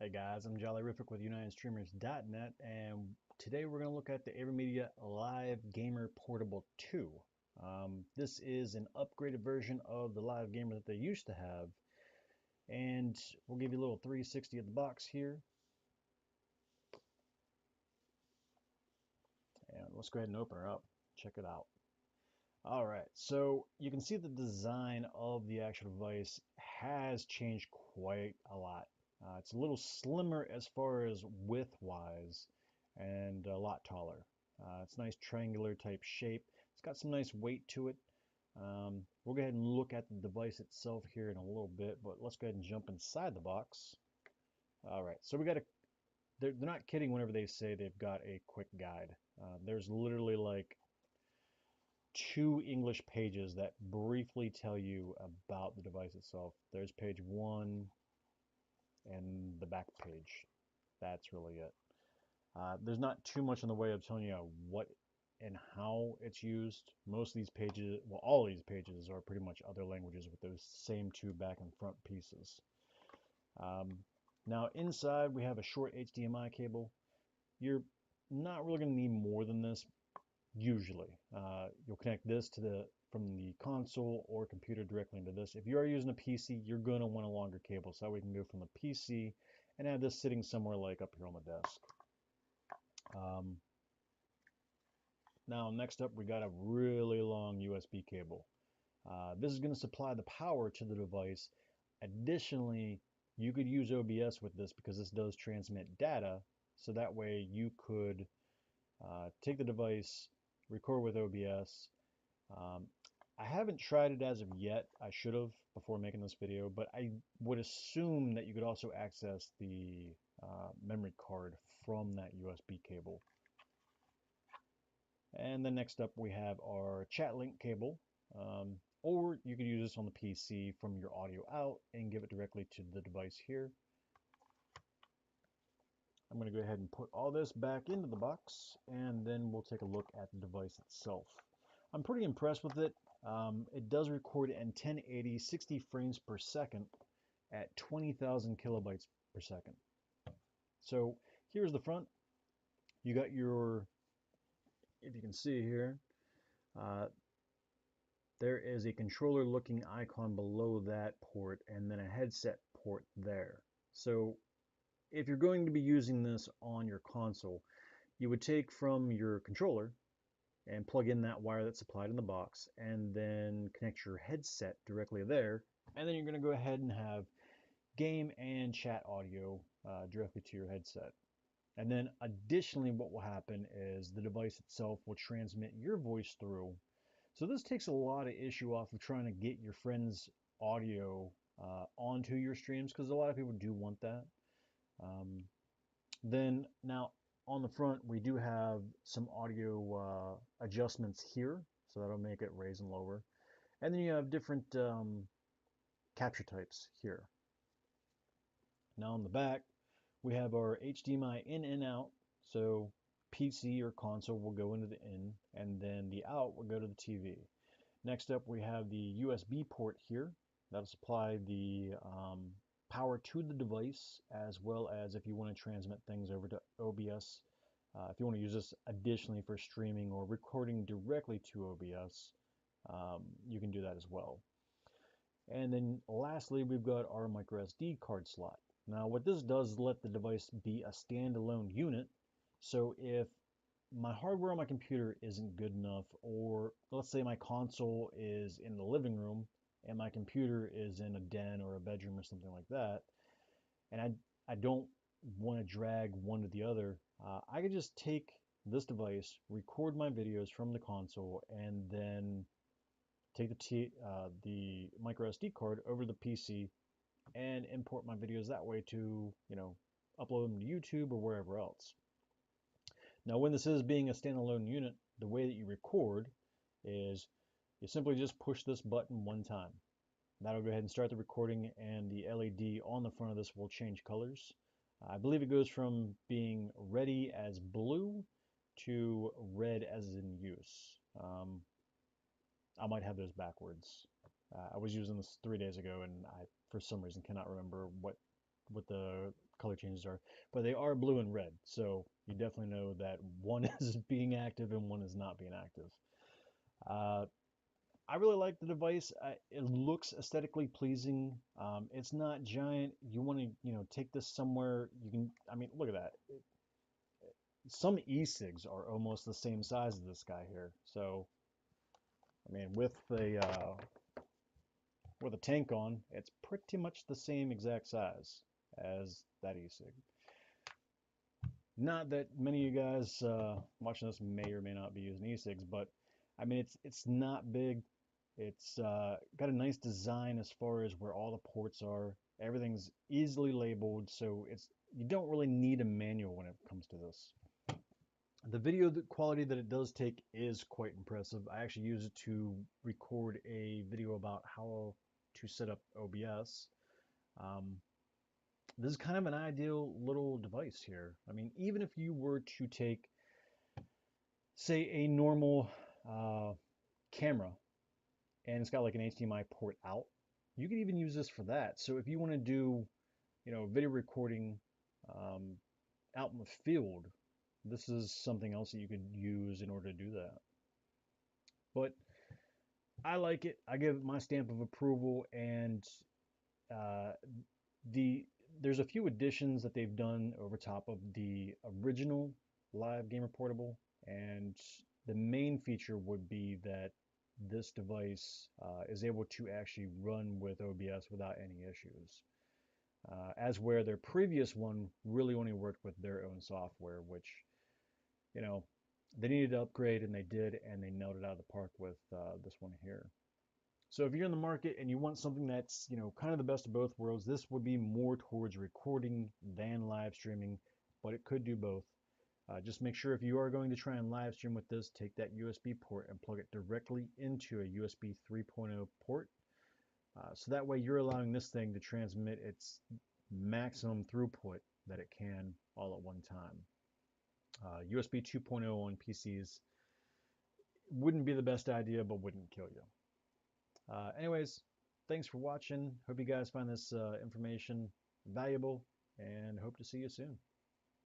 Hey guys, I'm JollyRific with UnitedStreamers.net, and today we're going to look at the Avermedia Live Gamer Portable 2. This is an upgraded version of the Live Gamer that they used to have, and we'll give you a little 360 of the box here. And let's go ahead and open her up, check it out. Alright, so you can see the design of the actual device has changed quite a lot. It's a little slimmer as far as width-wise and a lot taller. It's a nice triangular type shape. It's got some nice weight to it. We'll go ahead and look at the device itself here in a little bit, but let's go ahead and jump inside the box. Alright, so we got a... They're not kidding whenever they say they've got a quick guide. There's literally like 2 English pages that briefly tell you about the device itself. There's page 1 and the back page. That's really it. There's not too much in the way of telling you what and how it's used. Most of these pages, well, all of these pages are pretty much other languages with those same 2 back and front pieces. Now inside we have a short HDMI cable. You're not really going to need more than this. Usually, you'll connect this to from the console or computer directly into this. If you are using a PC, you're going to want a longer cable, so that we can go from the PC and have this sitting somewhere like up here on the desk. Now, next up, we got a really long USB cable. This is going to supply the power to the device. Additionally, you could use OBS with this because this does transmit data, so that way you could take the device, record with OBS. I haven't tried it as of yet. I should have before making this video, but I would assume that you could also access the memory card from that USB cable. And then next up we have our chat link cable, or you could use this on the PC from your audio out and give it directly to the device here. I'm going to go ahead and put all this back into the box, and then we'll take a look at the device itself. I'm pretty impressed with it. It does record in 1080 60 frames per second at 20,000 kilobytes per second. So here's the front. You got your, if you can see here, there is a controller looking icon below that port and then a headset port there. So if you're going to be using this on your console, you would take from your controller and plug in that wire that's supplied in the box and then connect your headset directly there, and then you're going to go ahead and have game and chat audio directly to your headset. And then additionally what will happen is the device itself will transmit your voice through. So this takes a lot of issue off of trying to get your friends' audio onto your streams, because a lot of people do want that. Then now on the front, we do have some audio adjustments here, so that'll make it raise and lower. And then you have different capture types here. Now on the back, we have our HDMI in and out. So PC or console will go into the in, and then the out will go to the TV. Next up, we have the USB port here. That'll supply the power to the device, as well as if you want to transmit things over to OBS. If you want to use this additionally for streaming or recording directly to OBS, you can do that as well. And then lastly, we've got our microSD card slot. Now what this does is let the device be a standalone unit. So if my hardware on my computer isn't good enough, or let's say my console is in the living room and my computer is in a den or a bedroom or something like that, and I don't want to drag one to the other, I could just take this device, record my videos from the console, and then take the micro SD card over the PC and import my videos that way to, upload them to YouTube or wherever else. Now, when this is being a standalone unit, the way that you record is you simply just push this button one time. That'll go ahead and start the recording, and the LED on the front of this will change colors. I believe it goes from being ready as blue to red as in use. I might have those backwards. I was using this 3 days ago, and I, for some reason, cannot remember what the color changes are, but they are blue and red, so you definitely know that one is being active and one is not being active. I really like the device. It looks aesthetically pleasing. It's not giant. You want to, take this somewhere. You can. I mean, look at that. Some e-cigs are almost the same size as this guy here. So, I mean, with a tank on, it's pretty much the same exact size as that e-cig. Not that many of you guys watching this may or may not be using e-cigs, but I mean, it's not big. It's got a nice design as far as where all the ports are. Everything's easily labeled, so you don't really need a manual when it comes to this. The video quality that it does take is quite impressive. I actually use it to record a video about how to set up OBS. This is kind of an ideal little device here. I mean, even if you were to take, say, a normal camera and it's got like an HDMI port out, you could even use this for that. So if you want to do, video recording out in the field, this is something else that you could use in order to do that. But I like it. I give it my stamp of approval, and uh, there's a few additions that they've done over top of the original Live Gamer Portable, and the main feature would be that this device is able to actually run with OBS without any issues. As where their previous one really only worked with their own software, which, they needed to upgrade, and they did, and they nailed it out of the park with this one here. So if you're in the market and you want something that's, kind of the best of both worlds, this would be more towards recording than live streaming, but it could do both. Just make sure if you are going to try and live stream with this, take that USB port and plug it directly into a USB 3.0 port. So that way you're allowing this thing to transmit its maximum throughput that it can all at one time. USB 2.0 on PCs wouldn't be the best idea, but wouldn't kill you. Anyways, thanks for watching. Hope you guys find this information valuable, and hope to see you soon.